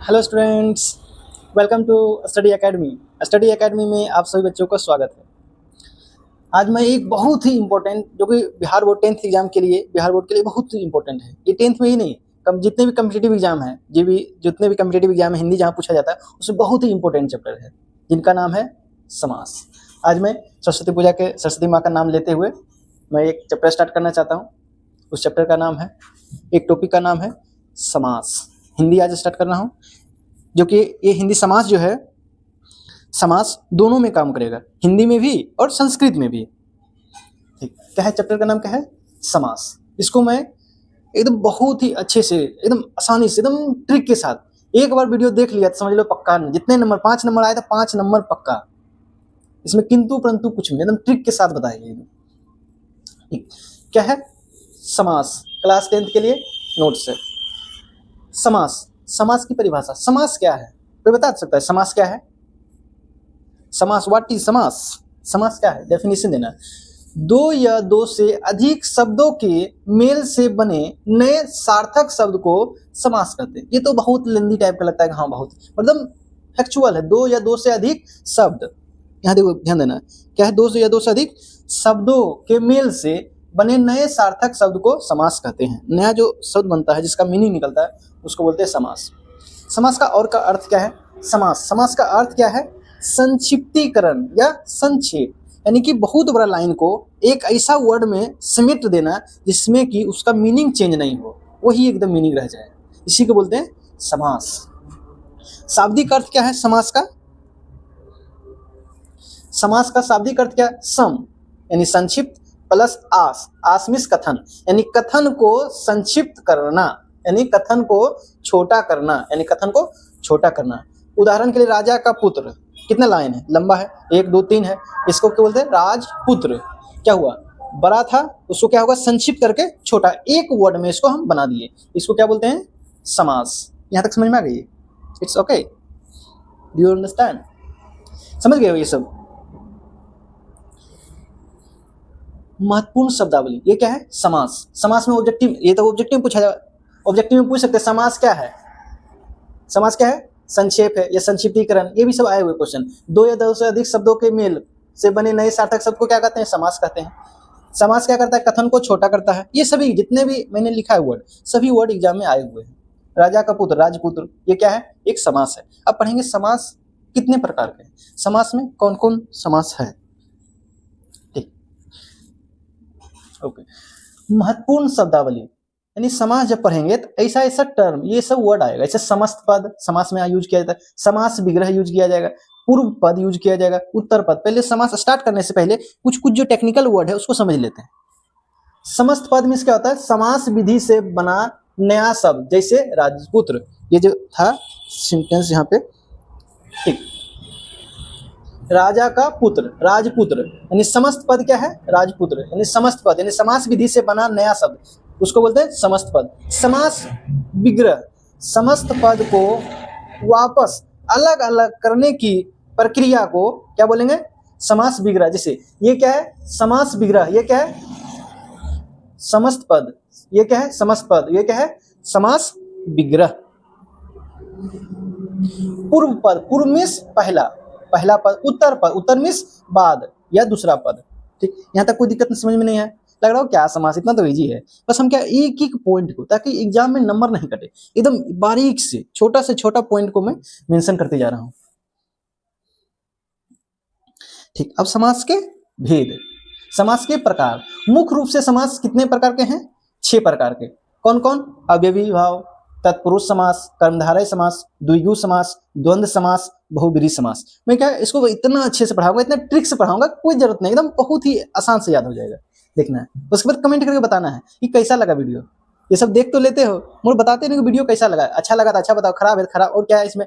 Hello students, welcome to study academy. Study academy में आप सभी बच्चों का स्वागत है। आज मैं एक बहुत ही इम्पोर्टेंट, जो कि बिहार बोर्ड 10th एग्जाम के लिए, बिहार बोर्ड के लिए बहुत ही इम्पोर्टेंट है। ये 10th में ही नहीं, कम जितने भी कम्पिटिटिव एग्जाम हैं, जितने भी कम्पिटिटिव एग्जाम है, हिंदी जहाँ पूछा जाता है उसमें बहुत ही इंपॉर्टेंट चैप्टर है, जिनका नाम है समास। आज मैं सरस्वती पूजा के सरस्वती माँ का नाम लेते हुए मैं एक चैप्टर स्टार्ट करना चाहता हूँ। उस चैप्टर का नाम है, एक टॉपिक का नाम है समास। हिंदी आज स्टार्ट कर रहा हूँ, जो कि ये हिंदी समास जो है, समास दोनों में काम करेगा, हिंदी में भी और संस्कृत में भी। ठीक, क्या है चैप्टर का नाम, क्या है? समास। इसको मैं एकदम बहुत ही अच्छे से, एकदम आसानी से, एकदम ट्रिक के साथ एक बार वीडियो देख लिया तो समझ लो पक्का। जितने नंबर 5 नंबर आए तो 5 नंबर पक्का। इसमें किंतु परंतु कुछ नहीं, एकदम ट्रिक के साथ बताएंगे। ठीक, क्या है समास? क्लास 10th के लिए नोट्स है। समास, समास की परिभाषा। समास क्या है, कोई बता सकता है? समास क्या है? समास, व्हाट इज समास? समास क्या है, डेफिनेशन देना। दो या दो से अधिक शब्दों के मेल से बने नए सार्थक शब्द को समास कहते हैं। ये तो बहुत लेंदी टाइप का लगता है, हाँ बहुत, मतलब फैक्चुअल है। दो या दो से अधिक शब्द, यहाँ देखो ध्यान देना, क्या है? दो से या दो से अधिक शब्दों के मेल से बने नए सार्थक शब्द को समास कहते हैं। नया जो शब्द बनता है, जिसका मीनिंग निकलता है, उसको बोलते हैं समास। समास का और का अर्थ क्या है? समास का अर्थ क्या है? संक्षिप्तीकरण या संक्षेप, यानी कि बहुत बड़ा लाइन को एक ऐसा वर्ड में समेट देना जिसमें कि उसका मीनिंग चेंज नहीं हो, वही एकदम मीनिंग रह जाए, इसी को बोलते हैं समास। शाब्दिक अर्थ क्या है समास का? समास का शाब्दिक अर्थ क्या है? सम यानी संक्षिप्त, प्लस आस, आस मीन्स कथन, यानी कथन को संक्षिप्त करना, यानी कथन को छोटा करना, यानी कथन को छोटा करना। उदाहरण के लिए राजा का पुत्र, कितना लाइन है, लंबा है, 1 2 3 है, इसको क्या बोलते हैं? राजपुत्र। क्या हुआ? बड़ा था, उसको क्या होगा? संक्षिप्त करके छोटा, एक वर्ड में इसको हम बना दिए, इसको क्या बोलते हैं? समास। यहाँ तक समझ में आ गई? It's okay, do you understand? समझ गए हो ये सब? महत्वपूर्ण शब्दावली, ये क्या है? समास। समास में ऑब्जेक्टिव, ये तो ऑब्जेक्टिव पूछा जाए, ऑब्जेक्टिव में पूछ सकते हैं समास क्या है। समास क्या है? संक्षेप है या संक्षिप्तीकरण, ये भी सब आए हुए क्वेश्चन। दो या दो से अधिक शब्दों के मेल से बने नए सार्थक शब्द को क्या कहते हैं? समास कहते हैं। समास क्या करता है? कथन को छोटा करता है। ये सभी जितने भी मैंने लिखा है वर्ड, सभी वर्ड एग्जाम में आए हुए हैं। राजा का पुत्र, राजपुत्र, ये क्या है? एक समास है। अब पढ़ेंगे समास कितने प्रकार के हैं, समास में कौन कौन समास है। ठीक, ओके। महत्वपूर्ण शब्दावली, यानी समास जब पढ़ेंगे तो ऐसा ऐसा टर्म, ये सब वर्ड आएगा। ऐसे समस्त पद समास में यूज किया जाता है, समास विग्रह यूज किया जाएगा, पूर्व पद यूज किया जाएगा, उत्तर पद। पहले समास स्टार्ट करने से पहले कुछ कुछ जो टेक्निकल वर्ड है उसको समझ लेते हैं। समस्त पद में क्या होता है? समास विधि से बना नया शब्द, जैसे राजपुत्र, ये जो था सेंटेंस यहाँ पे। ठीक, राजा का पुत्र, राजपुत्र, यानी समस्त पद क्या है? राजपुत्र, यानी समस्त पद, यानी समास विधि से बना नया शब्द, उसको बोलते हैं समस्त पद। समास विग्रह, समस्त पद को वापस अलग अलग करने की प्रक्रिया को क्या बोलेंगे? समास विग्रह। जैसे ये क्या है? समास विग्रह। ये क्या है? समस्त पद। ये क्या है? समस्त पद। ये क्या है? समास विग्रह। पूर्व पद, पूर्व मीन्स पहला, पहला पद। उत्तर पद, उत्तर मीन्स बाद या दूसरा पद। ठीक, यहाँ तक कोई दिक्कत समझ में नहीं है? लग रहा हो क्या समास इतना तो इजी है, बस हम क्या एक एक पॉइंट को, ताकि एग्जाम में नंबर नहीं कटे, एकदम बारीक से छोटा पॉइंट को मैं मेंशन करते जा रहा हूं। ठीक, अब समास के भेद, समास के प्रकार। मुख्य रूप से समास कितने प्रकार के हैं? 6 प्रकार के। कौन कौन? अव्ययी भाव, तत्पुरुष समास, कर्मधारय समास, द्विगु समास, द्वंद्व समास, बहुब्रीहि समास। मैं क्या इसको इतना अच्छे से पढ़ाऊंगा, इतना ट्रिक से पढ़ाऊंगा, कोई जरूरत नहीं, एकदम बहुत ही आसान से याद हो जाएगा। देखना है, उसके बाद कमेंट करके बताना है कि कैसा लगा वीडियो। ये सब देख तो लेते हो, मुझे बताते नहीं कि वीडियो कैसा लगा। अच्छा लगा तो अच्छा बताओ, खराब है खराब, और क्या है इसमें,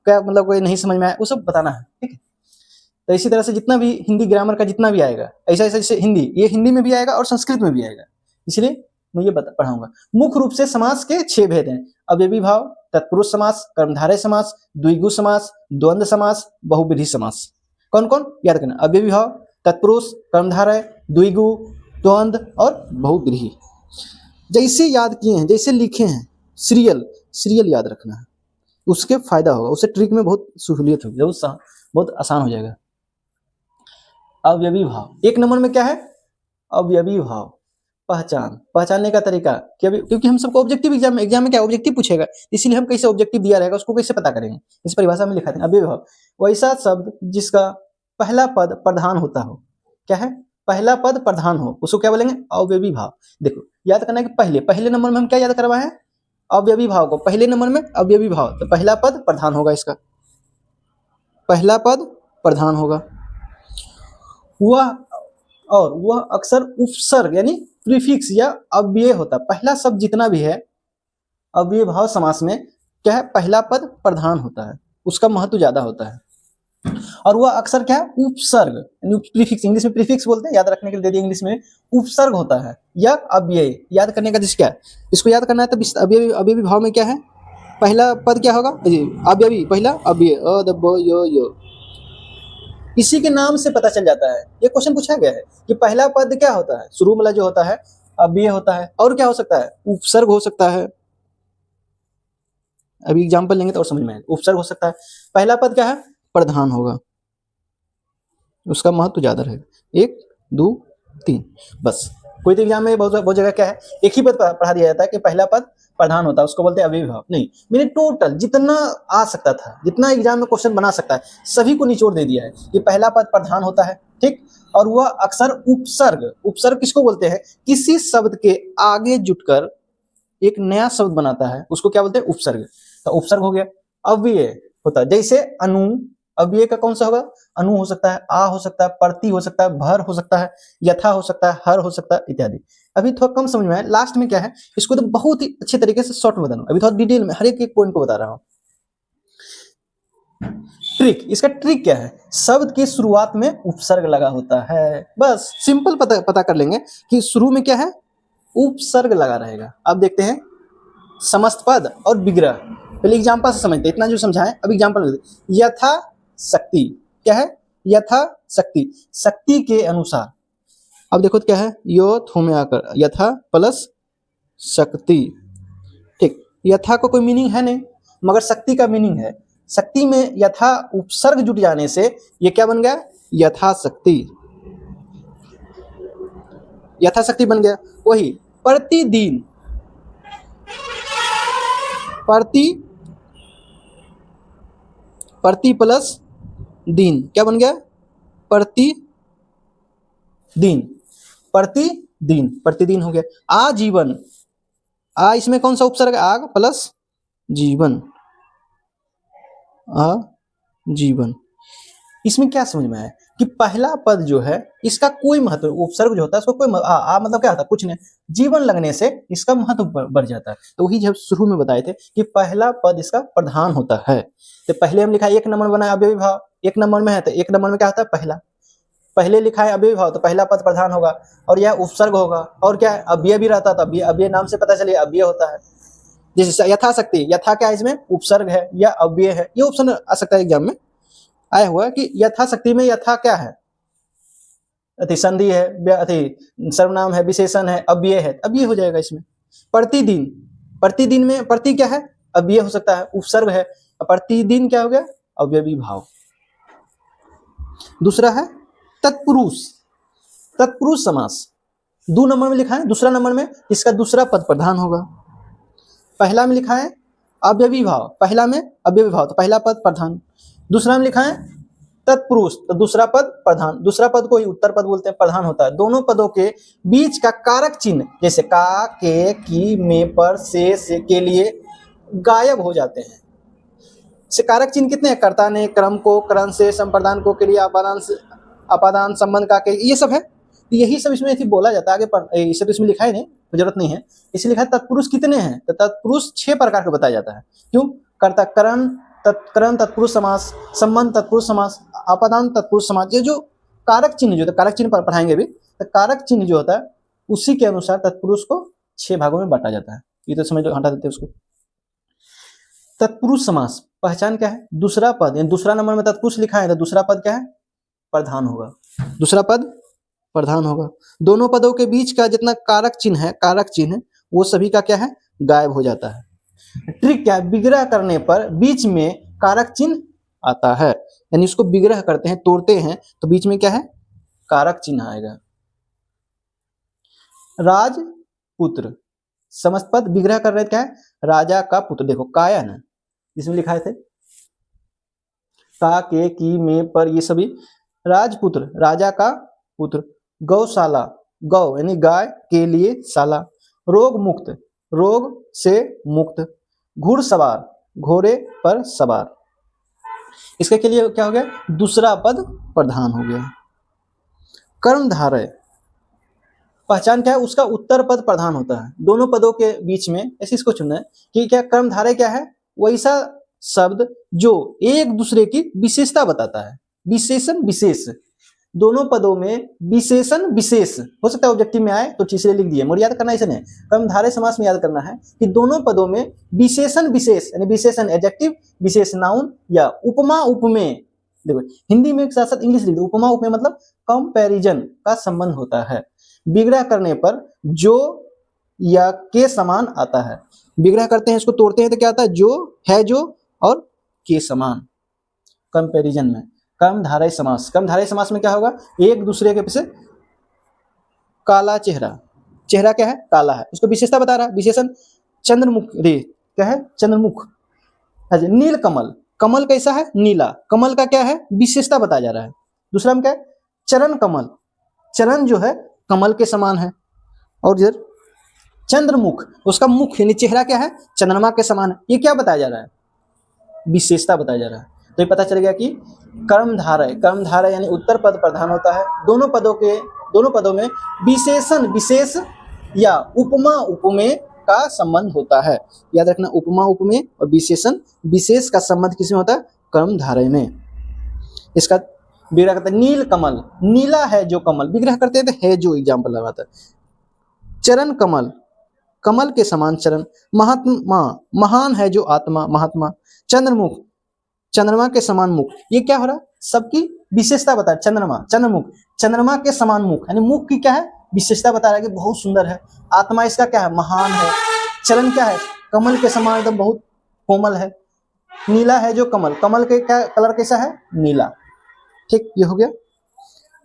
क्या मतलब कोई नहीं समझ में आया, वो सब बताना है। ठीक है, तो इसी तरह से जितना भी हिंदी ग्रामर का जितना भी आएगा, ऐसा ऐसा जैसे हिंदी, ये हिंदी में भी आएगा और संस्कृत में भी आएगा, इसलिए मैं ये पढ़ाऊंगा। मुख्य रूप से समास के 6 भेद हैं: अव्ययी भाव, तत्पुरुष समास, कर्मधारय समास, द्विगु समास, द्वंद्व समास, बहुब्रीहि समास। कौन कौन? याद करना, अव्ययी भाव, तत्पुरुष, कर्मधारय, द्विगु, द्वंद्व और बहुब्रीहि। जैसे याद किए हैं, जैसे लिखे हैं, सीरियल याद रखना है। उसके फायदा होगा, उससे ट्रिक में बहुत सहूलियत होगी, बहुत आसान हो जाएगा। अवयवी भाव, एक नंबर में क्या है? अवयवी भाव। पहचानने का तरीका, क्योंकि हम सबको ऑब्जेक्टिव एग्जाम में क्या ऑब्जेक्टिव पूछेगा, इसीलिए हम कैसे ऑब्जेक्टिव दिया रहेगा उसको कैसे पता करेंगे, इस परिभाषा में लिखा है अवयवी भाव, वैसा शब्द जिसका पहला पद प्रधान होता हो। क्या है? पहला पद प्रधान हो, उसको क्या बोलेंगे? अवयवी भाव। देखो याद करना है कि पहले नंबर में हम क्या याद करवाए हैं? अवयवी भाव को। पहले नंबर में अवयवी भाव, तो पहला पद प्रधान होगा, इसका पहला पद प्रधान होगा। वह अक्सर उपसर्ग यानी प्रीफिक्स या अव्यय होता है। पहला शब्द जितना भी है अव्यय भाव समास में क्या है? पहला पद प्रधान होता है, उसका महत्व ज्यादा होता है। और वह अक्सर क्या है? उपसर्ग यानी प्रीफिक्स, इंग्लिश में प्रीफिक्स बोलते हैं, याद रखने के लिए दे दिया इंग्लिश में, उपसर्ग होता है या अव्यय। याद करने का जिस क्या है, इसको याद करना है तो अव्ययी भाव में क्या है? पहला पद क्या होगा? अव्ययी, पहला अव्यय, अ द ब य य। इसी के नाम से पता चल जाता है, ये क्वेश्चन पूछा गया है कि पहला पद क्या होता है? शुरू वाला जो होता है अव्यय होता है, और क्या हो सकता है? उपसर्ग हो सकता है। अभी एग्जांपल लेंगे तो और समझ में आएगा। उपसर्ग हो सकता है। पहला पद क्या है? प्रधान होगा, उसका महत्व ज्यादा रहेगा। 1 2 3 बस। कोई तो एग्जाम में बहुत जगह क्या है, एक ही पद पढ़ा दिया जाता है कि पहला पद प्रधान होता है, उसको बोलते हैं अव्ययी भाव। नहीं, मैंने टोटल जितना आ सकता था, जितना एग्जाम में क्वेश्चन बना सकता है, सभी को निचोड़ दे दिया है कि पहला पद प्रधान होता है, ठीक। और वह अक्सर उपसर्ग किसको बोलते हैं? किसी शब्द के आगे जुटकर एक नया शब्द बनाता है, उसको क्या बोलते हैं? उपसर्ग। तो उपसर्ग हो गया। अव्यय होता है, जैसे अनु, अव्यय का कौन सा होगा? अनु हो सकता है, आ हो सकता है, प्रति हो सकता है, भर हो सकता है, यथा हो सकता है, हर हो सकता है, इत्यादि। अभी थोड़ा कम समझ में आया, लास्ट में क्या है इसको तो बहुत ही अच्छे तरीके से शॉर्ट में बता रहा हूं, अभी थोड़ा डिटेल में हर एक पॉइंट को बता रहा हूं। ट्रिक, इसका ट्रिक क्या है? शब्द की शुरुआत में उपसर्ग लगा होता है, बस सिंपल पता कर लेंगे कि शुरू में क्या है? उपसर्ग लगा रहेगा। अब देखते हैं समस्त पद और विग्रह। पहले एग्जांपल से समझते, इतना जो समझाएं अब एग्जांपल। यथा शक्ति, क्या है? यथा शक्ति, शक्ति के अनुसार। अब देखो तो क्या है? यो थो में आकर यथा प्लस शक्ति, ठीक। यथा को कोई मीनिंग है नहीं, मगर शक्ति का मीनिंग है। शक्ति में यथा उपसर्ग जुट जाने से ये क्या बन गया? यथा शक्ति, यथा शक्ति बन गया। वही प्रतिदिन, प्रति प्लस दिन, क्या बन गया? प्रतिदिन हो गया। आजीवन, आ इसमें कौन सा उपसर्ग? आग प्लस जीवन, आजीवन। इसमें क्या समझ में आया कि पहला पद जो है इसका कोई महत्व, उपसर्ग जो होता है उसको कोई मतलब क्या होता है? कुछ नहीं, जीवन लगने से इसका महत्व बढ़ जाता है। तो वही जब शुरू में बताए थे कि पहला पद इसका प्रधान होता है। तो पहले हम लिखा है 1 नंबर बनाया अव्ययी भाव, 1 नंबर में है तो 1 नंबर में क्या होता है? पहले लिखा है अव्ययी भाव, तो पहला पद प्रधान होगा और यह उपसर्ग होगा। और क्या है? अव्यय भी रहता था, अव्यय नाम से पता चलिए अव्यय होता है। जैसे यथाशक्ति, यथा क्या है? इसमें उपसर्ग है या अव्यय है, ये ऑप्शन आ सकता है एग्जाम में आया हुआ है कि यथाशक्ति में यथा क्या है? अति संधि है, अति सर्वनाम है, विशेषण है, अव्यय है, अव्यय हो जाएगा इसमें। प्रतिदिन में प्रति क्या है? अव्यय हो सकता है, उपसर्ग है। प्रतिदिन क्या हो गया? अव्ययी भाव। दूसरा है तत्पुरुष समास। 2 नंबर में लिखा है, दूसरा नंबर में इसका दूसरा पद प्रधान होगा। पहला में लिखा है अव्ययी भाव, पहला में अव्ययी भाव तो पहला पद प्रधान। दूसरा में लिखा है तत्पुरुष, तो दूसरा पद प्रधान। दूसरा पद को ही उत्तर पद बोलते हैं, प्रधान होता है। दोनों पदों के बीच का कारक चिन्ह जैसे का, के, की, में, पर, से के लिए गायब हो जाते हैं। से कारक चिन्ह कितने हैं? कर्ता ने, क्रम को, करण से, संप्रदान को के लिए, अपादान, संबंध का के, ये सब है। यही सब इसमें बोला जाता है आगे पर, इसे तो इसमें लिखा ही नहीं, जरूरत नहीं है। इसलिए लिखा है तत्पुरुष कितने हैं? तो तत्पुरुष 6 प्रकार का बताया जाता है। क्यों? कर्ता, करण तत्पुरुष समास, संबंध तत्पुरुष समास, अपादान तत्पुरुष समास। ये जो कारक चिन्ह जो कारक चिन्ह पढ़ाएंगे अभी, तो कारक चिन्ह जो होता है उसी के अनुसार तत्पुरुष को 6 भागों में बांटा जाता है। ये तो समझ लो, हटा देते हैं उसको। तत्पुरुष समास पहचान क्या है? दूसरा पद, यानी दूसरा नंबर में तत्पुरुष लिखा है तो दूसरा पद क्या है? प्रधान होगा। दूसरा पद प्रधान होगा। दोनों पदों के बीच का जितना कारक चिन्ह है, वो सभी का क्या है? गायब हो जाता है। ट्रिक क्या है, विग्रह करने पर बीच में कारक चिन्ह आता है, यानी उसको विग्रह करते हैं, तोड़ते हैं तो बीच में क्या है, कारक चिन्ह आएगा। राजपुत्र समस्त पद, विग्रह कर रहे क्या है, राजा का पुत्र, देखो काया ना इसमें लिखा थे, का के की में पर ये सभी, राजपुत्र राजा का पुत्र, गौशाला गौ यानी गाय के लिए शाला, रोग मुक्त रोग से मुक्त, घुड़सवार घोड़े पर सवार, इसके लिए क्या हो गया, दूसरा पद प्रधान हो गया। कर्मधारय पहचान क्या है, उसका उत्तर पद प्रधान होता है, दोनों पदों के बीच में ऐसे इसको चुनना है कि क्या कर्मधारय क्या है, वैसा शब्द जो एक दूसरे की विशेषता बताता है, विशेषण विशेष, दोनों पदों में विशेषण विशेष हो सकता है ऑब्जेक्टिव में आए तो तीसरे लिख दिए, मोड़ याद करना ऐसे नहीं, कर्मधारय समास में याद करना है कि दोनों पदों में विशेषण विशेष यानी विशेषण एडजेक्टिव, विशेष नाउन या उपमा उपमेय, देखो हिंदी में एक साथ साथ इंग्लिश लिख दो, उपमा उपमेय मतलब कंपैरिजन का संबंध होता है, विग्रह करने पर जो या के समान आता है, विग्रह करते हैं इसको तोड़ते हैं तो क्या आता है, जो है जो और के समान, कंपैरिजन में। कर्मधारय समास, कर्मधारय समास में क्या होगा, एक दूसरे के पीछे काला चेहरा, चेहरा क्या है, काला है, उसको विशेषता बता रहा है, विशेषण चंद्रमुख रे क्या है, चंद्रमुख, नील कमल, कमल कैसा है, नीला, कमल का क्या है, विशेषता बताया जा रहा है। दूसरा में क्या है, चरण कमल, चरण जो है कमल के समान है, और इधर चंद्रमुख, उसका मुख यानी चेहरा क्या है, चंद्रमा के समान है, ये क्या बताया जा रहा है, विशेषता बताया जा रहा है। तो ये पता चल गया कि कर्मधारय, कर्मधारय यानी उत्तर पद प्रधान होता है, दोनों पदों में विशेषण विशेष या उपमा उपमेय का संबंध होता है, याद रखना, उपमा उपमेय और विशेषण विशेष का संबंध किसमें होता है, कर्मधारय में। इसका विग्रह करते हैं, नील कमल, नीला है जो कमल, विग्रह करते हैं तो है जो एग्जाम्पल लगाता है, चरण कमल, कमल के समान चरण, महात्मा महान है जो आत्मा, महात्मा, चंद्रमुख चंद्रमा के समान मुख, ये क्या हो रहा है, सबकी विशेषता बता, चंद्रमा चंद्रमुख, चंद्रमा के समान मुख यानी मुख की क्या है, विशेषता बता रहा है कि बहुत सुंदर है, आत्मा इसका क्या है, महान है, चरण क्या है, कमल के समान एकदम बहुत कोमल है, नीला है जो कमल, कमल के क्या कलर कैसा है, नीला। ठीक, ये हो गया।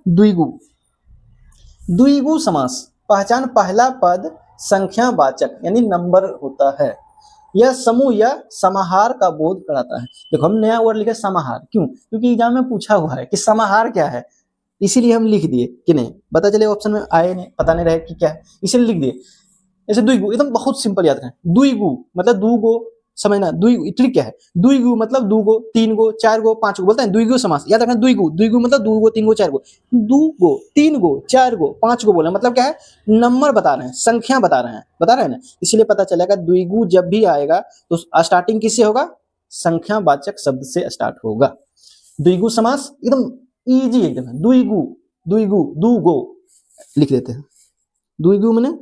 द्विगु, द्विगु समास, पहचान पहला पद संख्यावाचक यानी नंबर होता है, यह समूह या समाहार का बोध कराता है। देखो हम नया वर्ड लिखे समाहार, क्यों, क्योंकि एग्जाम में पूछा हुआ है कि समाहार क्या है, इसीलिए हम लिख दिए कि नहीं पता चले ऑप्शन में आए नहीं, पता नहीं रहे कि क्या है, इसीलिए लिख दिए। ऐसे द्विगु एकदम बहुत सिंपल याद करें, द्विगु मतलब दू गो, समझना, द्विगु ट्रिक क्या है, द्विगु मतलब दू गो, तीन गो, चार गो, पांच गो, बोलते हैं द्विगु समास, याद रखना, द्विगु, द्विगु मतलब दू गो, तीन गो, चार गो, दू गो, तीन गो, चार गो, पांच गो बोले मतलब क्या है, नंबर बता रहे हैं, संख्या बता रहे हैं ना, इसलिए पता चलेगा द्विगु जब भी आएगा तो स्टार्टिंग किससे होगा, संख्यावाचक शब्द से स्टार्ट होगा। द्विगु समास एकदम इजी एकदम है, द्विगु, द्विगु दू गो लिख देते हैं, द्विगु माने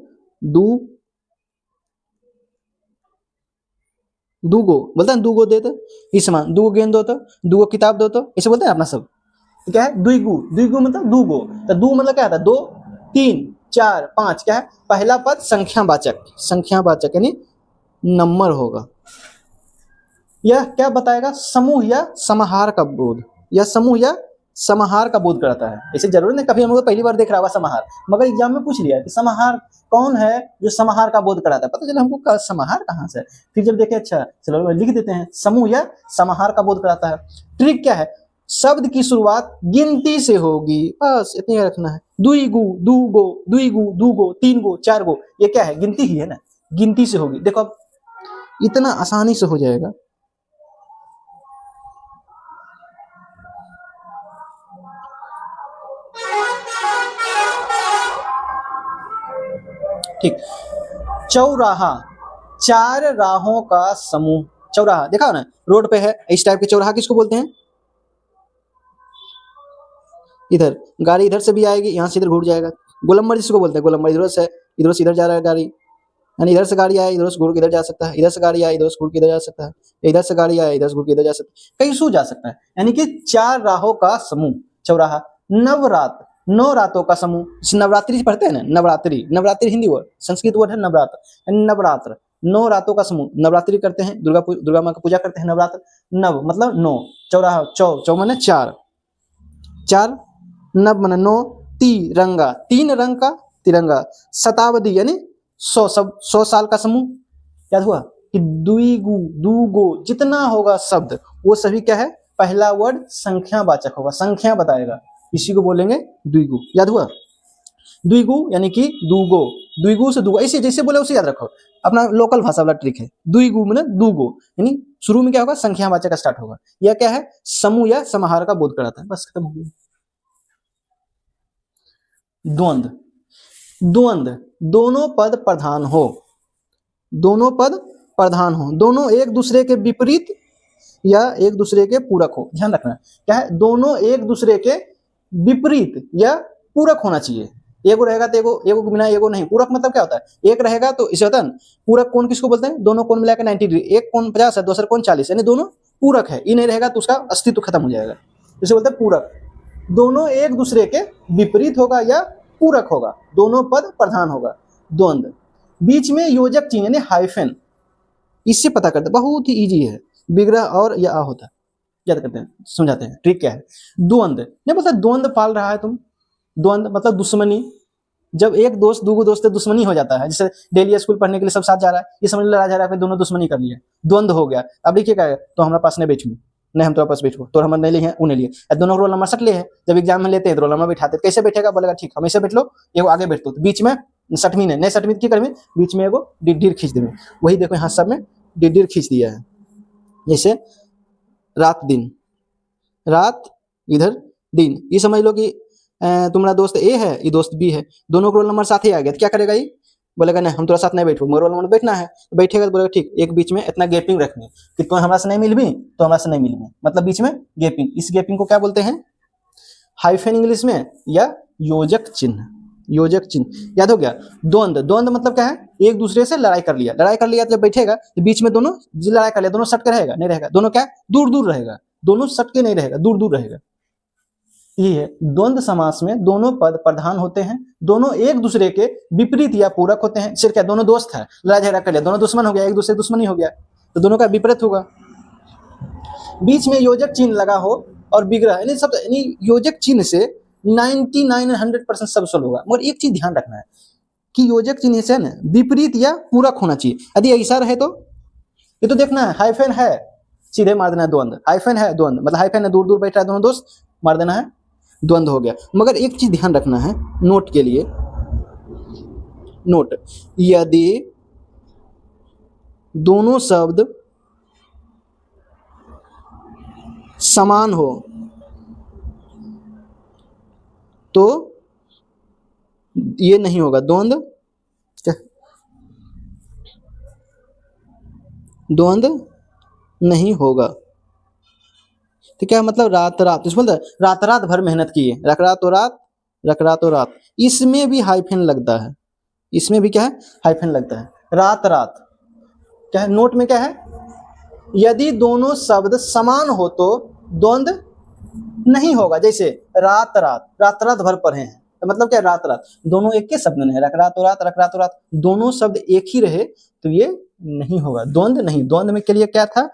दूगो, बोलते हैं दूगो दे दो इस समान, दूगो गेंद दो तो, दूगो किताब दो तो, ऐसे बोलते हैं अपना सब, तो क्या है द्विगु, द्विगु मतलब दूगो, तो दू मतलब क्या था, दो, तीन, चार, पांच, क्या है, पहला पद संख्यावाचक, संख्यावाचक यानी नंबर होगा। यह क्या बताएगा, समूह या समाहार का बोध, यह समूह या समाहार का बोध कराता है, ऐसे जरूरी नहीं कभी हम लोग पहली बार देख रहा होगा समाहार, मगर एग्जाम में पूछ लिया कि समाहार कौन है जो समाहार का बोध कराता है, पता चला हमको समाहार कहाँ से, फिर जब देखे अच्छा चलो लिख देते हैं, समूह या समाहार का बोध कराता है। ट्रिक क्या है, शब्द की शुरुआत गिनती से होगी, बस इतना ही रखना है, दुईगु, दूगो, दुईगु, दूगो, तीन गो, चार गो, ये क्या है, गिनती ही है ना, गिनती से होगी, देखो अब इतना आसानी से हो जाएगा। ठीक, चौराहा, चार राहों का समूह, चौराहा देखा हो ना, रोड पे है, इस टाइप के चौराहा किसको बोलते हैं, इधर गाड़ी इधर से भी आएगी, यहाँ से इधर घूर जाएगा, गोलंबर जिसको बोलते हैं, गोलंबर इधर से इधर जा रहा है गाड़ी, यानी इधर से गाड़ी आए इधर से घूर के इधर जा सकता है, इधर से गाड़ी आए इधर से घूर के इधर जा सकता है, इधर से गाड़ी आए इधर से घूर के इधर जा सकता है, कैसू जा सकता है, यानी कि चार राहों का समूह चौराहा। नवरात्र, 9 रातों का समूह, नवरात्रि पढ़ते हैं ना, नवरात्रि, नवरात्रि हिंदी वर्ड, संस्कृत वर्ड है नवरात्र, नवरात्र 9 रातों का समूह, नवरात्रि करते हैं, दुर्गा माँ की पूजा करते हैं, नवरात्र। नव मतलब 9, चौराहा, चौ माने 4, 4 नव माने 9, तिरंगा 3 रंग का तिरंगा, शताब्दी यानी 100, सब 100 साल का समूह। याद हुआ कि द्विगु, दुगो जितना होगा शब्द वो सभी क्या है, पहला वर्ड संख्यावाचक होगा, संख्या बताएगा, इसी को बोलेंगे द्विगु। याद हुआ, द्विगु यानी कि दूगो, द्विगु से दूगो, ऐसे जैसे बोले उसे याद रखो, अपना लोकल भाषा वाला ट्रिक है। द्विगु मतलब दूगो, यानी शुरू में क्या होगा, संख्यावाचक स्टार्ट होगा। यह क्या है, समूह या समाहार का बोध कराता है। बस खत्म हो गया। द्वंद्व, द्वंद्व दोनों पद प्रधान हो, दोनों पद प्रधान हो, दोनों एक दूसरे के विपरीत या एक दूसरे के पूरक हो। ध्यान रखना क्या है, दोनों एक दूसरे के विपरीत या पूरक होना चाहिए। एगो रहेगा तो एगो बिना एगो नहीं। पूरक मतलब क्या होता है, एक रहेगा तो इसे होता है पूरक कोण किसको बोलते हैं, दोनों कोण मिलाकर 90 डिग्री, एक कोण 50 है दूसरा कोण 40, यानी दोनों पूरक है। ये नहीं रहेगा तो उसका अस्तित्व खत्म हो जाएगा, इसे बोलते हैं पूरक। दोनों एक दूसरे के विपरीत होगा या पूरक होगा, दोनों पद प्रधान होगा। द्वंद्व, बीच में योजक चिन्ह यानी हाइफन, इससे पता करते, बहुत ही इजी है, विग्रह और या आ होता है, याद करते हैं, समझाते हैं ट्रिक क्या है। द्वंद्व नहीं बोलता द्वंद्व पाल रहा है तुम, द्वंद्व मतलब दुश्मनी। जब एक दोस्त दूगो दोस्त से दुश्मनी हो जाता है, जैसे डेली स्कूल पढ़ने के लिए सब साथ जा रहा है, ये समझ लड़ा जा रहा है, दोनों दुश्मनी कर लिए, द्वंद्व हो गया। अब देखिए क्या है, तो हमारे पास नहीं बैठू, नहीं हम तुम्हारे पास बैठो, तो हम नहीं लिए हैं उन्हें लिए, दोनों रोल नंबर सट लिए है। जब एग्जाम में लेते हैं तो रोल नंबर बैठाते, कैसे बैठेगा, बोलेगा ठीक हमेशा बैठ लो, एगो आगे बैठ लो, तो बीच में सटमी नहीं सटमी की करमी, बीच में एगो डिड्डीर खींच देवे। वही देखो यहाँ सब में डिड्डीर खींच दिया है। जैसे रात दिन, रात इधर दिन, ये समझ लो कि तुम्हारा दोस्त ए है, ये दोस्त बी है, दोनों को रोल नंबर साथ ही आ गया, तो क्या करेगा ये, बोलेगा नहीं हम तुम्हारे साथ नहीं बैठो, रोल नंबर बैठना है, तो बैठेगा तो बोलेगा ठीक, एक बीच में इतना गैपिंग रखनी कि तुम हमारे से नहीं मिलबी तो हमारे से नहीं मिलबी, मतलब बीच में गैपिंग। इस गैपिंग को क्या बोलते हैं, हाइफन इंग्लिश में, या योजक चिन्ह, योजक चिन्ह। याद हो गया। द्वंद्व, द्वंद्व मतलब क्या है, एक दूसरे से लड़ाई कर लिया, लड़ाई कर लिया तो जब बैठेगा तो बीच में दोनों लड़ाई कर लिया, दोनों सट के रहेगा नहीं रहेगा, दोनों क्या दूर दूर रहेगा, दोनों सट के नहीं रहेगा, दूर दूर रहेगा। ये है द्वंद्व समास में दोनों पद प्रधान होते हैं, दोनों एक दूसरे के विपरीत या पूरक होते हैं। सिर्फ क्या, दोनों दोस्त है, लड़ाई झगड़ा कर लिया, दोनों दुश्मन हो गया, एक दूसरे दुश्मनी हो गया, तो दोनों का विपरीत होगा। बीच में योजक चिन्ह लगा हो और विग्रह, यानी सब, यानी योजक चिन्ह से 99-100% सब सॉल्व होगा। मगर एक चीज ध्यान रखना है कि योजक चिन्ह से ना विपरीत या पूरक होना चाहिए। यदि ऐसा रहे तो ये तो देखना है, हाइफन है सीधे मार देना है द्वंद्व, हाइफन है द्वंद्व, मतलब हाइफन है दूर दूर बैठ रहा है दोनों दोस्त, मार देना है द्वंद्व हो गया। मगर एक चीज ध्यान रखना है नोट के लिए, नोट, यदि दोनों शब्द समान हो तो ये नहीं होगा, द्वंद्व, द्वंद्व नहीं होगा। तो क्या मतलब, रात रात, इस बोलते रात रात भर मेहनत किए, रख रात, इसमें भी हाइफन लगता है, इसमें भी क्या है, हाइफन लगता है। रात रात क्या है, नोट में क्या है, यदि दोनों शब्द समान हो तो द्वंद्व नहीं होगा। जैसे रात रात, रात रात भर पढ़े हैं, तो मतलब क्या, रात रात, दोनों एक के शब्द नहीं, रख रात, दोनों शब्द एक ही रहे तो ये नहीं होगा, द्वंद्व नहीं। द्वंद्व में के लिए क्या था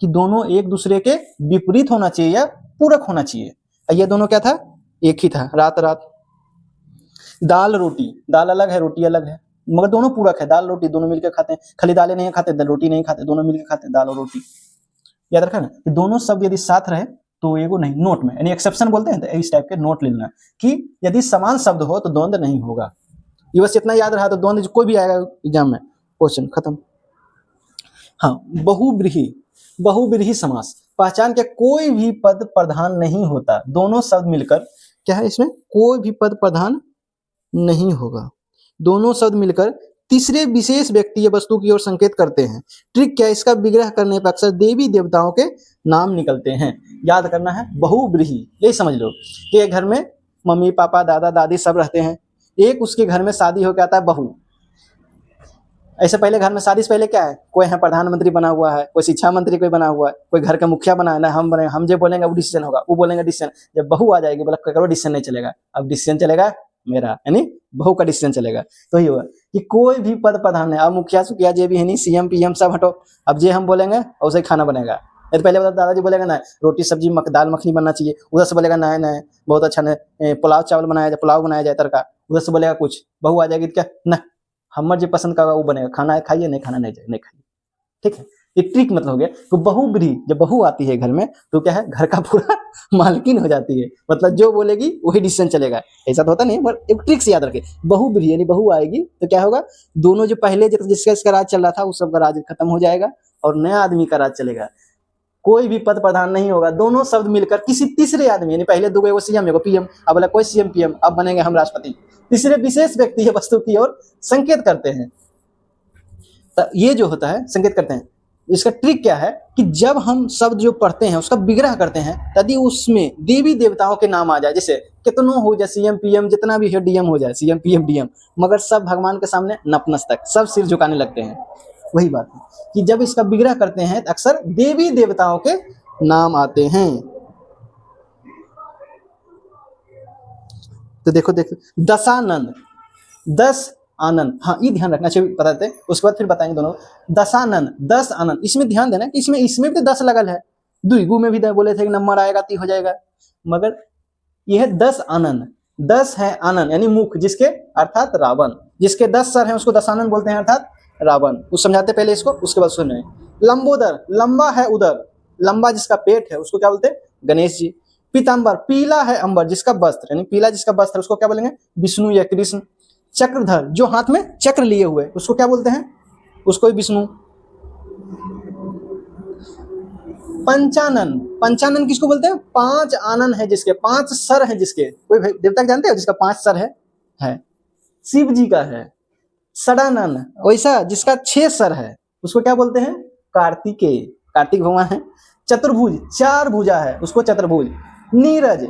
कि दोनों एक दूसरे के विपरीत होना चाहिए या पूरक होना चाहिए, ये दोनों क्या था, एक ही था, रात रात। दाल रोटी, दाल अलग है रोटी अलग है, मगर दोनों पूरक है, दाल रोटी दोनों मिलकर खाते हैं, खाली दालें नहीं खाते, रोटी नहीं खाते, दोनों मिलकर खाते हैं दाल और रोटी। याद रखा ना कि दोनों शब्द यदि साथ रहे तो एगो नहीं, नोट में यानी एक्सेप्शन बोलते हैं, तो इस टाइप के नोट ले लेना कि यदि समान शब्द हो तो द्वंद्व नहीं होगा। ये बस इतना याद रहा तो द्वंद्व कोई भी आएगा एग्जाम में, क्वेश्चन खत्म। हाँ, बहुब्रीहि, बहुब्रीहि समास, पहचान के कोई भी पद प्रधान नहीं होता, दोनों शब्द मिलकर क्या है, इसमें कोई भी पद प्रधान नहीं होगा, दोनों शब्द मिलकर तीसरे विशेष व्यक्ति या वस्तु की ओर संकेत करते हैं। ट्रिक क्या है, इसका विग्रह करने पर अक्सर देवी देवताओं के नाम निकलते हैं। याद करना है, बहुब्रीहि, यही समझ लो कि एक घर में मम्मी पापा दादा दादी सब रहते हैं, एक उसके घर में शादी होकर आता है बहू। ऐसे पहले घर में शादी से पहले क्या है, कोई है प्रधानमंत्री बना हुआ है, कोई शिक्षा मंत्री कोई बना हुआ है, कोई घर का मुखिया बना है ना, हम बने, हम जो बोलेंगे वो डिसीजन होगा, वो बोलेंगे डिसीजन। जब बहू आ जाएगी बोला करो डिसीजन नहीं चलेगा, अब डिसीजन चलेगा मेरा, यानी बहु का डिसीजन चलेगा। तो ये हुआ कि कोई भी पद प्रधान है, अब मुखिया सुखिया जे भी है नहीं, सीएम पीएम सब हटो, अब जे हम बोलेंगे वैसे ही खाना बनेगा। नहीं तो पहले बता, दादाजी बोलेगा ना रोटी सब्जी दाल मखनी बनना चाहिए, उधर से बोलेगा ना नहीं बहुत अच्छा नहीं पुलाव चावल बनाया जाए, पुलाव बनाया जाए तड़का, उधर से बोलेगा कुछ, बहू आ जाएगी तो क्या ना हमर जो पसंद का वो बनेगा, खाना खाइए नहीं खाना नहीं खाइए। ठीक है, एक ट्रिक मतलब हो गया। तो बहू भी जब बहू आती है घर में तो क्या है, घर का पूरा मालकिन हो जाती है, मतलब जो बोलेगी वही डिसीजन चलेगा। ऐसा तो होता नहीं, पर एक ट्रिक से याद रखे, बहू भी यानी बहू आएगी तो क्या होगा, दोनों जो पहले जिसका इसका राज चल रहा था उस सब का राज खत्म हो जाएगा और नया आदमी का राज चलेगा। कोई भी पद प्रधान नहीं होगा, दोनों शब्द मिलकर किसी तीसरे आदमी, यानी पहले दो एगो सीएम एगो पीएम, अब बोला कोई सीएम पीएम, अब बनेंगे हम राष्ट्रपति, तीसरे विशेष व्यक्ति है वस्तु की ओर संकेत करते हैं। तो ये जो होता है संकेत करते हैं, इसका ट्रिक क्या है कि जब हम शब्द जो पढ़ते हैं उसका विग्रह करते हैं, यदि उसमें देवी देवताओं के नाम आ जाए, जैसे कितनों हो जाए सीएम पीएम जितना भी है डीएम हो जाए, सीएम पीएम डीएम, मगर सब भगवान के सामने नतमस्तक, सब सिर झुकाने लगते हैं। वही बात है कि जब इसका विग्रह करते हैं तो अक्सर देवी देवताओं के नाम आते हैं। तो देखो दशानंद, 10 आनंद, हाँ ये ध्यान रखना चाहिए, बता देते उसके बाद फिर बताएंगे दोनों। दशानंद 10 आनंद, इसमें ध्यान देना कि इसमें भी तो 10 लगल है, द्विगु में भी बोले थे कि नंबर आएगा तो हो जाएगा, मगर यह है 10 आनंद, 10 है आनंद यानी मुख जिसके, अर्थात रावण, जिसके 10 सर हैं उसको दशानंद बोलते हैं अर्थात रावण। कुछ समझाते पहले इसको, उसके बाद सुने। लंबोदर, लंबा है उदर, लंबा जिसका पेट है उसको क्या बोलते हैं, गणेश जी। पीताम्बर, पीला है अंबर जिसका वस्त्र, यानी पीला जिसका वस्त्र उसको क्या बोलेंगे, विष्णु या कृष्ण। चक्रधर, जो हाथ में चक्र लिए हुए उसको क्या बोलते हैं, उसको विष्णु। पंचानन, पंचानन किसको बोलते हैं, 5 आनन है जिसके, 5 सर है जिसके, कोई देवता जानते हो जिसका 5 सर है शिव जी का है। षडानन, वैसा जिसका 6 सर है उसको क्या बोलते हैं, कार्तिकेय, कार्तिक भगवान है। चतुर्भुज, 4 भुजा है उसको चतुर्भुज। नीरज,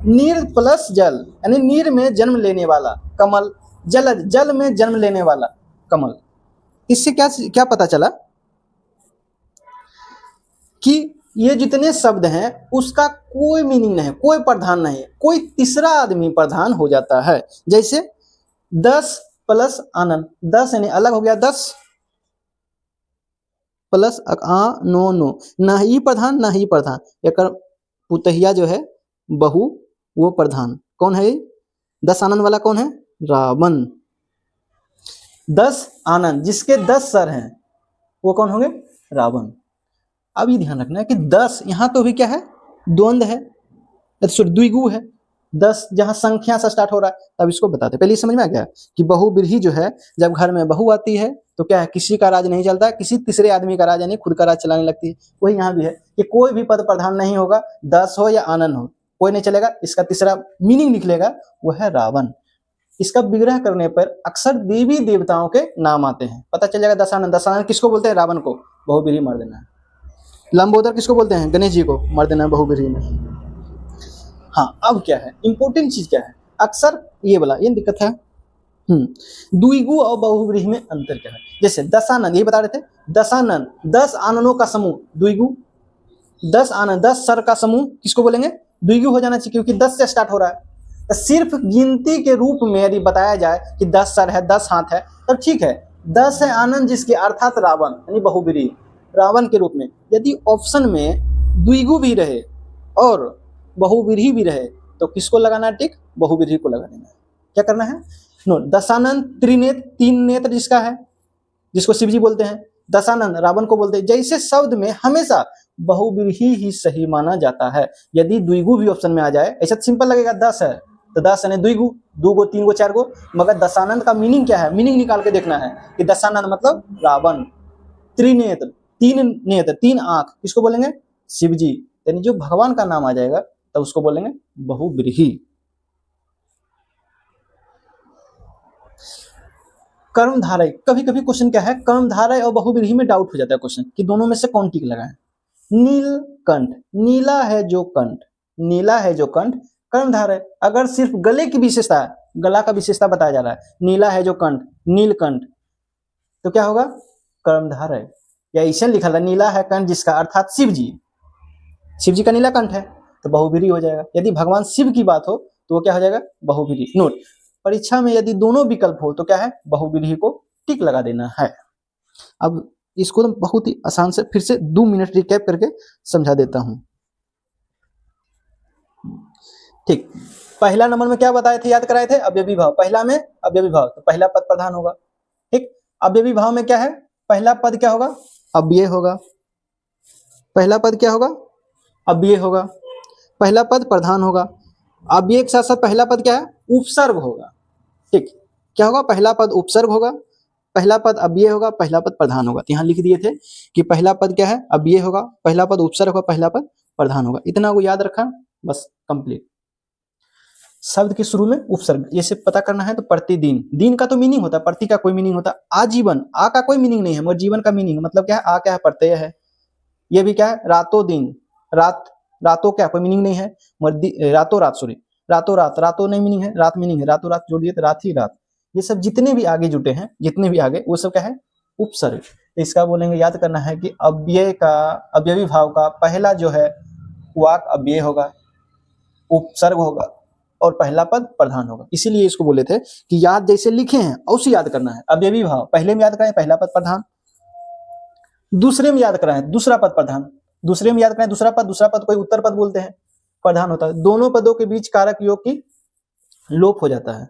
नीर प्लस जल यानी नीर में जन्म लेने वाला। कमल, जलज, जल में जन्म लेने वाला कमल। इससे क्या पता चला कि ये जितने शब्द हैं उसका कोई मीनिंग नहीं, कोई प्रधान नहीं, कोई तीसरा आदमी प्रधान हो जाता है। जैसे 10 प्लस आनंद, 10 यानी अलग हो गया, 10 प्लस नो, ना ही प्रधान ना ही प्रधान, एक पुतहिया जो है बहू वो प्रधान। कौन है 10 आनंद वाला, कौन है, रावण। 10 आनंद जिसके 10 सर हैं वो कौन होंगे, रावण। अब ये ध्यान रखना है कि 10 यहाँ तो भी क्या है, द्वंद्व है, द्विगु है। 10 जहाँ संख्या से स्टार्ट हो रहा है तब इसको बताते। पहले समझ में आ गया कि बहुब्रीहि जो है, जब घर में बहू आती है तो क्या है, किसी का राज नहीं चलता, किसी तीसरे आदमी का राज यानी खुद का राज चलाने लगती है। वही यहाँ भी है कि कोई भी पद प्रधान नहीं होगा, 10 हो या आनंद हो, कोई नहीं चलेगा। इसका तीसरा मीनिंग निकलेगा वो है रावण। इसका विग्रह करने पर अक्सर देवी देवताओं के नाम आते हैं, पता चल जाएगा। दशानन, दशानन किसको बोलते हैं, रावण को, बहुब्रीहि मार देना है। लंबोदर किसको बोलते हैं, गणेश जी को मार देना है बहुब्रीहि में। हाँ, अब क्या है इंपॉर्टेंट चीज क्या है, अक्सर ये बोला ये दिक्कत है। द्विगु और बहुब्रीहि में अंतर क्या है, जैसे दशानन, ये बता रहे थे, दशानन 10 आननों का समूह द्विगु, 10 आनंद 10 सर का समूह किसको बोलेंगे, द्विगु हो जाना चाहिए, क्योंकि 10 से स्टार्ट हो रहा है। तो सिर्फ गिनती के रूप में यदि बताया जाए कि 10 सर है 10 हाथ है तब ठीक है। 10 है आनंद जिसके, अर्थात रावण यानी बहुब्रीहि, रावण के रूप में। यदि ऑप्शन में द्विगु भी रहे और बहुब्रीहि भी रहे तो किसको लगाना है टिक, बहुब्रीहि को लगा देना है। क्या करना है, नो, दशानन त्रिनेत्र, 3 नेत्र जिसका है, जिसको शिव जी बोलते हैं, दशानन रावण को बोलते हैं। जैसे शब्द में हमेशा बहुब्रीहि ही सही माना जाता है। यदि द्विगु भी ऑप्शन में आ जाए, ऐसा सिंपल लगेगा, 10 है तो 10 यानी द्विगु, 2 गो 3 गो 4 गो, मगर दशानंद का मीनिंग क्या है, मीनिंग निकाल के देखना है कि दशानंद मतलब रावण। त्रिनेत्र, 3 नेत्र 3 आंख, किसको बोलेंगे, शिव जी, यानी जो भगवान का नाम आ जाएगा तब उसको बोलेंगे बहुब्रीहि। कर्मधारय, कभी कभी क्वेश्चन क्या है, कर्मधारय और बहुब्रीहि में डाउट हो जाता है क्वेश्चन कि दोनों में से कौन टिक लगाए। नीलकंठ, नीला है जो कंठ, नीला है जो कंठ कर्मधारय। अगर सिर्फ गले की विशेषता, गला का विशेषता बताया जा रहा है, नीला है जो कंठ, नीलकंठ, तो क्या होगा, कर्मधारय। या ऐसे लिखा था, नीला है कंठ जिसका, अर्थात शिव जी, शिव जी का नीला कंठ है तो बहुब्रीहि हो जाएगा। यदि भगवान शिव की बात हो तो वो क्या हो जाएगा, बहुब्रीहि। नोट, परीक्षा में यदि दोनों विकल्प हो तो क्या है, बहुव्रीहि को टिक लगा देना है। अब इसको तो बहुत ही आसान से फिर से 2 मिनट रिकैप करके समझा देता हूं। ठीक, पहला नंबर में क्या बताए थे, याद कराए थे, अवयवी भाव। पहला में अवयवी भाव, तो पहला पद प्रधान होगा। ठीक, अवयवी भाव में क्या है, पहला पद क्या होगा, अव्यय होगा। पहला पद क्या होगा, अव्यय होगा। पहला पद प्रधान होगा। अव्यय के साथ साथ पहला पद क्या है, उपसर्ग होगा। ठीक, क्या होगा, पहला पद उपसर्ग होगा, पहला पद अव्यय होगा, पहला पद प्रधान होगा। तो यहाँ लिख दिए थे कि पहला पद क्या है, अव्यय होगा, पहला पद उपसर्ग होगा, पहला पद प्रधान होगा। इतना को याद रखा, बस कंप्लीट। शब्द के शुरू में उपसर्ग, ये से पता करना है तो प्रतिदिन, दिन का तो मीनिंग होता है, प्रति का कोई मीनिंग होता है। आजीवन, आ का कोई मीनिंग नहीं है, मगर जीवन का मीनिंग मतलब क्या है, आ क्या है, प्रत्यय है। ये भी क्या है, रातों दिन, रात, रातों क्या कोई मीनिंग नहीं है, मगर रातों रात, सॉरी रातों रात, रातों नहीं मीनिंग है, रात मीनिंग है, रातों रात जोड़ दिए तो रात ही रात। ये सब जितने भी आगे जुटे हैं, जितने भी आगे, वो सब क्या है, उपसर्ग। तो इसका बोलेंगे, याद करना है कि अव्यय का, अव्यवी भाव का पहला जो है वाक अव्यय होगा, उपसर्ग होगा और पहला पद प्रधान होगा। इसीलिए इसको बोले थे कि याद जैसे लिखे हैं उसे याद करना है। अव्यवी भाव पहले में याद कराएं, पहला पद प्रधान, दूसरे में याद कराएं दूसरा पद प्रधान, दूसरे में याद कराएं दूसरा पद, दूसरा पद कोई उत्तर पद बोलते हैं, प्रधान होता है। दोनों पदों के बीच कारक योग की लोप हो जाता है,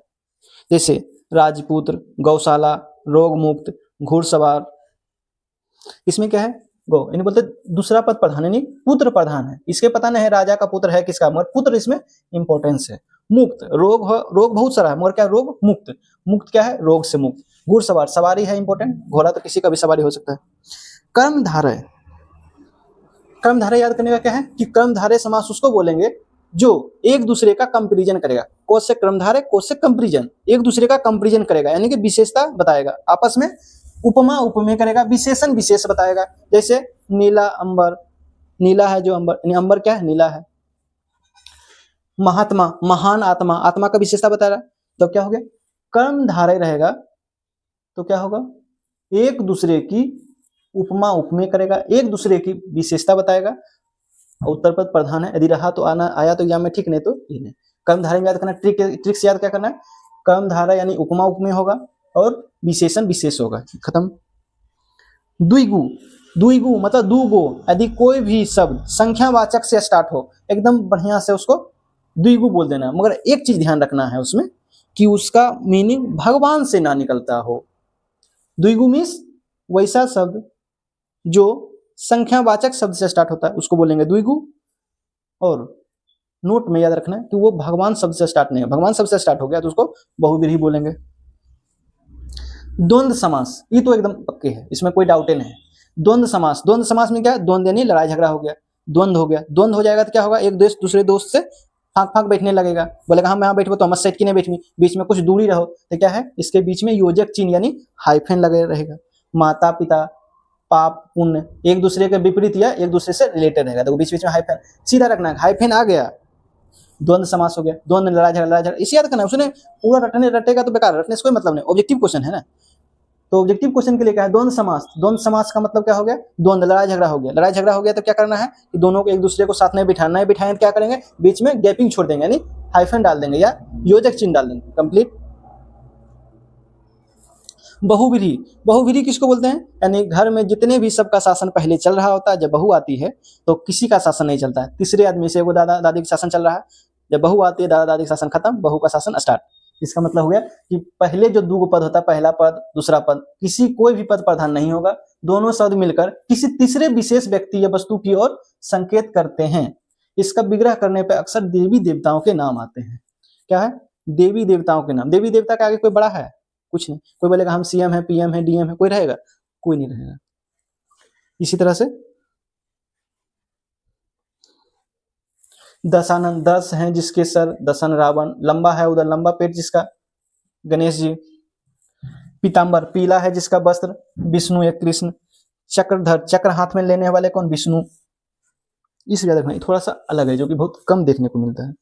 जैसे राजपुत्र, गौशाला, रोग मुक्त, घुड़सवार। इसमें क्या है, गो यानी बोलते दूसरा पद प्रधान यानी पुत्र प्रधान है। इसके पता नहीं है राजा का पुत्र है किसका, मगर पुत्र इसमें इंपॉर्टेंस है। मुक्त, रोग रोग बहुत सारा है, मगर क्या, रोग मुक्त, मुक्त क्या है, रोग से मुक्त। घुड़सवार, सवारी है इंपॉर्टेंट, घोड़ा तो किसी का भी सवारी हो सकता है। कर्मधारय, कर्मधारय याद करने का क्या है कि कर्मधारय समास उसको बोलेंगे जो एक दूसरे का कंपैरिजन करेगा। कौन से कर्मधारय, कौन से कंपैरिजन, एक दूसरे का कंपैरिजन करेगा, यानी कि विशेषता बताएगा आपस में, उपमा उपमेय करेगा, विशेषण विशेष बताएगा। जैसे नीला अंबर, नीला है जो अंबर, यानी अंबर क्या है, नीला है। महात्मा, महान आत्मा, आत्मा का विशेषता बता रहा है। तो क्या हो गया, कर्मधारय रहेगा तो क्या होगा, एक दूसरे की उपमा उपमेय करेगा, एक दूसरे की विशेषता बताएगा। उत्तर पद प्रधान है, यदि रहा तो आना, आया तो एग्जाम में, ठीक नहीं तो नहीं। कर्मधारय में याद करना, ट्रिक से याद क्या करना है, कर्मधारय यानी उपमा उपमेय होगा और विशेषण विशेष होगा, खत्म। द्विगु, द्विगु मतलब दो गो, यदि कोई भी शब्द संख्यावाचक से स्टार्ट हो, एकदम बढ़िया से उसको द्विगु बोल देना, मगर एक चीज ध्यान रखना है उसमें कि उसका मीनिंग भगवान से ना निकलता हो। द्विगु मीन्स वैसा शब्द जो संख्यावाचक शब्द से स्टार्ट होता है उसको बोलेंगे द्विगु, और नोट में याद रखना है कि वो भगवान शब्द से स्टार्ट नहीं है, भगवान शब्द से स्टार्ट हो गया तो उसको बहुव्रीहि बोलेंगे। द्वंद्व समास, ये तो एकदम पक्के है, इसमें कोई डाउट नहीं है। द्वंद्व समास, द्वंद्व समास में क्या है, द्वंद्व यानी लड़ाई झगड़ा हो गया, द्वंद्व हो गया। द्वंद्व हो जाएगा तो क्या होगा, एक दोस्त दूसरे दोस्त से फांक फांक बैठने लगेगा, बोलेगा हम यहाँ बैठो तो हम साइड की नहीं बैठवी, बीच में कुछ दूरी रहो, तो क्या है, इसके बीच में योजक चिन्ह यानी हाइफन लगे रहेगा। माता पिता, पाप पुण्य, एक दूसरे के विपरीत या एक दूसरे से रिलेटेड रहेगा, तो बीच बीच में हाइफन सीधा रखना है, हाइफन आ गया द्वंद्व समास हो गया। द्वंद्व लड़ाई झगड़ा, लड़ाई झगड़ा इसी याद करना है, उसने पूरा रटने रटेगा तो बेकार, रटने से कोई मतलब नहीं, ऑब्जेक्टिव क्वेश्चन है ना। तो ऑब्जेक्टिव क्वेश्चन के लिए क्या है, द्वंद्व समास। द्वंद्व समास का मतलब क्या हो गया, द्वंद्व लड़ाई झगड़ा हो गया, लड़ाई झगड़ा हो गया तो क्या करना है कि दोनों को एक दूसरे को साथ नहीं बिठाना है, बिठाएंगे तो क्या करेंगे, बीच में गैपिंग छोड़ देंगे, यानी हाइफन डाल देंगे या योजक चिन्ह डाल देंगे, कंप्लीट। बहुव्रीहि, बहुव्रीहि किसको बोलते हैं, यानी घर में जितने भी सबका शासन पहले चल रहा होता है, जब बहू आती है तो किसी का शासन नहीं चलता है, तीसरे आदमी से वो दादा दादी का शासन चल रहा है, जब बहू आती है दादा दादी का शासन खत्म, बहू का शासन स्टार्ट। इसका मतलब हो गया कि पहले जो दो पद होता है, पहला पद दूसरा पद, किसी कोई भी पद प्रधान नहीं होगा, दोनों शब्द मिलकर किसी तीसरे विशेष व्यक्ति या वस्तु की ओर संकेत करते हैं। इसका विग्रह करने पर अक्सर देवी देवताओं के नाम आते हैं। क्या है, देवी देवताओं के नाम। देवी देवता के आगे कोई बड़ा है, कुछ नहीं। कोई बोलेगा हम सीएम है, पीएम है, डीएम है, कोई रहेगा, कोई नहीं रहेगा। इसी तरह से दशानन, 10 हैं जिसके सर, दशन रावण, लंबा है उधर लंबा पेट जिसका, गणेश जी। पीताम्बर, पीला है जिसका वस्त्र, विष्णु या कृष्ण। चक्रधर, चक्र हाथ में लेने वाले कौन, विष्णु। इस याद रखना, थोड़ा सा अलग है जो कि बहुत कम देखने को मिलता है।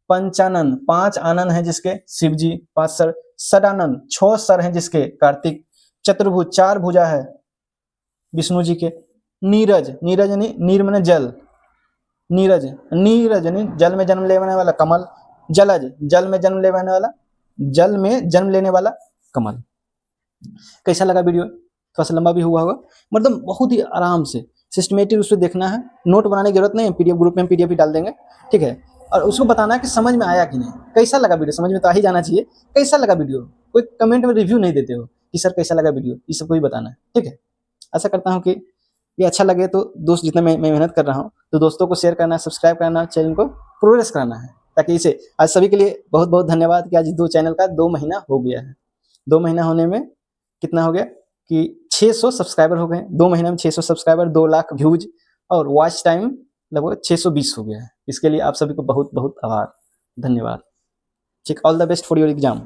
पंचानन, 5 आनन है जिसके, शिव जी, 5 सर। षडानन, 6 सर हैं जिसके, कार्तिक। चतुर्भुज, 4 भुजा है विष्णु जी के। नीरज, नीरज यानी नीर माने जल, नीरज, नीरज यानी जल में जन्म लेने वाला, कमल। जलज, जल में जन्म लेने वाला जल में जन्म लेने वाला कमल। कैसा लगा वीडियो? थोड़ा सा लंबा भी हुआ होगा, मतलब बहुत ही आराम से सिस्टमेटिक उसको देखना है, नोट बनाने की जरूरत नहीं है, पीडीएफ ग्रुप में हम पीडीएफ भी डाल देंगे, ठीक है। और उसको बताना है कि समझ में आया कि नहीं, कैसा लगा वीडियो, समझ में तो आ ही जाना चाहिए, कैसा लगा वीडियो। कोई कमेंट में रिव्यू नहीं देते हो कि सर कैसा लगा वीडियो, ये सब कोई बताना है, ठीक है। आशा करता हूँ कि ये अच्छा लगे, तो दोस्त जितना मैं मेहनत कर रहा हूँ, तो दोस्तों को शेयर करना, सब्सक्राइब करना, चैनल को प्रोग्रेस कराना है, ताकि इसे आज सभी के लिए बहुत बहुत धन्यवाद कि आज 2 चैनल का 2 महीना हो गया है। 2 महीना होने में कितना हो गया कि 600 सब्सक्राइबर हो गए। 2 महीने में 600 सब्सक्राइबर, 2 लाख व्यूज और वॉच टाइम लगभग 620 हो गया है। इसके लिए आप सभी को बहुत बहुत आभार, धन्यवाद। ठीक, all the best for your exam.